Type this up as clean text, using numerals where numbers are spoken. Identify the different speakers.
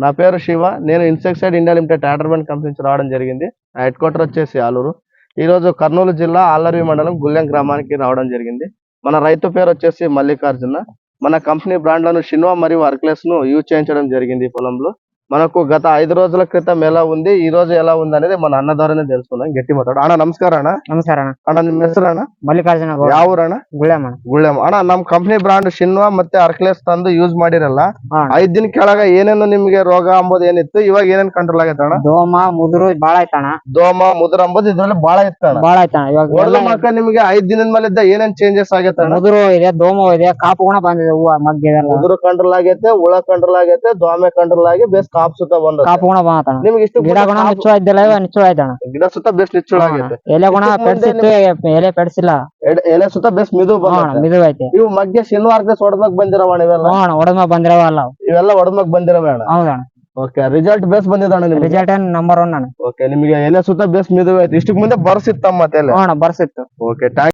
Speaker 1: నా పేరు శివ. నేను ఇన్సెక్సైడ్ ఇండియా లిమిటెడ్ టాటర్బన్ కంపెనీ నుంచి రావడం జరిగింది. నా హెడ్ క్వార్టర్ వచ్చేసి ఆలూరు. ఈ రోజు కర్నూలు జిల్లా ఆలర్వి మండలం గుళ్ళెం గ్రామానికి రావడం జరిగింది. మన రైతు పేరు వచ్చేసి మల్లికార్జున. మన కంపెనీ బ్రాండ్లను షిన్వా మరియు అర్క్లెస్ ను యూజ్ చేయించడం జరిగింది ఈ పొలంలో. మనకు గత 5 రోజుల క్రితం ఎలా ఉంది, ఈ రోజు ఎలా ఉంది అనేది మన అన్న ద్వారానే తెలుసుకుందాం. గట్టి మాట్లాడు ಅಣ್ಣ. ನಮಸ್ಕಾರ ಅಣ್ಣ.
Speaker 2: ನಮಸ್ಕಾರ ಅಣ್ಣ.
Speaker 1: ಅಣ್ಣ ನಿಮ್ಮ ಹೆಸರು ಅಣ್ಣ?
Speaker 2: ಮಲ್ಲಿಕಾರ್ಜುನ ಗೌಡ.
Speaker 1: ಯಾವ ಊರಣ್ಣ?
Speaker 2: ಗುಳ್ಳೆಮ್ಮ.
Speaker 1: ಗುಳ್ಳೆಮ್ಮ. ಅಣ್ಣ ನಮ್ಮ ಕಂಪನಿ ಬ್ರಾಂಡ್ ಶಿನ್ವಾ ಮತ್ತೆ ಅರ್ಕ್ಲೆಸ್ ತಂದು ಯೂಸ್ ಮಾಡಿರಲ್ಲ. 5 ದಿನ ಕೆಳಗ ಏನೇನು ನಿಮ್ಗೆ ರೋಗ ಅಂಬೋದು ಏನಿತ್ತು, ಇವಾಗ ಏನೇನ್ ಕಂಟ್ರೋಲ್ ಆಗೈತೆ ಅಣ್ಣ?
Speaker 2: ದೋಮ ಮುದುರು ಬಾಳ ಐತಣ್ಣ.
Speaker 1: ದೋಮ ಮುದ್ರ ಅಂಬೋದು ಇದ್ರಲ್ಲಿ ಬಾಳ ಇತ್ತಣ್ಣ.
Speaker 2: ಬಾಳ ಐತಣ್ಣ. ಇವಾಗ
Speaker 1: ಹೊಡೆದ ಮಕ್ಕ ನಿಮ್ಗೆ 5 ದಿನದ ಮೇಲಿದ್ದ ಏನೇನ್ ಚೇಂಜಸ್ ಆಗೈತೆ ಅಣ್ಣ?
Speaker 2: ಮುದುರು ಇದೆ, ದೋಮ ಇದೆ, ಕಾಪು ಗುಣ ಬಂದಿದೆ. ಹೂವ ಮಗ್ಗೆ
Speaker 1: ಮುದುರು ಕಂಟ್ರೋಲ್ ಆಗೈತೆ, ಹುಳ ಕಂಟ್ರೋಲ್ ಆಗೈತೆ, ದೋಮೆ ಕಂಟ್ರೋಲ್ ಆಗಿ ಬೇಸ್ ಕಾಪ್ ಸುತ್ತ ಬಂದ.
Speaker 2: ಕಾಪು ಗುಣ ಬಂದಣ್ಣ.
Speaker 1: ನಿಮ್ಗೆ ಇಷ್ಟು
Speaker 2: ಗಿಡ ಗುಣ ನಿಚ್ಚು ಇದ್ದಿಲ್ಲ, ನಿಚ್ಚು ಆಯ್ತಣ್ಣ.
Speaker 1: ಗಿಡ ಸುತ್ತ ಬೇಸ್ ನಿಚ್ಚುಳ ಆಗೈತೆ.
Speaker 2: ಎಲೆ ಗುಣ ಪೆಡ್ಸಿತ್ತು, ಎಲೆ ಪೆಡ್ಸಿಲ್ಲ.
Speaker 1: ಎಲೆ ಸುತ್ತ ಬೇಸ್ ಮಿದು
Speaker 2: ಮಿದು ಐತೆ.
Speaker 1: ಇವು ಮಗ್ಗೆ ಶಿನ್ವಾ ಅರ್ಕ್ಲೆಸ್ ಹೊಡೆದ್ಮಾಗ ಬಂದಿರವ ಇವೆಲ್ಲ?
Speaker 2: ಹೊಡೆದ್ಮಾಗ ಬಂದಿರವ ಅಲ್ಲ
Speaker 1: ಇವೆಲ್ಲ ಹೊಡೆದ್ಮಾಗ ಬಂದಿರವ ಅಣ್ಣ?
Speaker 2: ಹೌದಣ್ಣ.
Speaker 1: ಓಕೆ, ರಿಸಲ್ಟ್ ಬೇಸ್ ಬಂದಿದಣ್ಣ ನಿಮ್ಗೆ?
Speaker 2: ರಿಸಲ್ಟ್ ನಂಬರ್ 1 ಅಣ್ಣ.
Speaker 1: ಓಕೆ, ನಿಮಗೆ ಎಲೆ ಸುತ್ತ ಬೇಸ್ ಮಿದು ಐತೆ. ಇಷ್ಟಕ್ಕೆ ಮುಂದೆ ಬರ್ಸಿತ್ತಮ್ಮ ಮತ್ತೆ ಎಲೆ?
Speaker 2: ಬರ್ಸಿತ್ತು.
Speaker 1: Okay, thank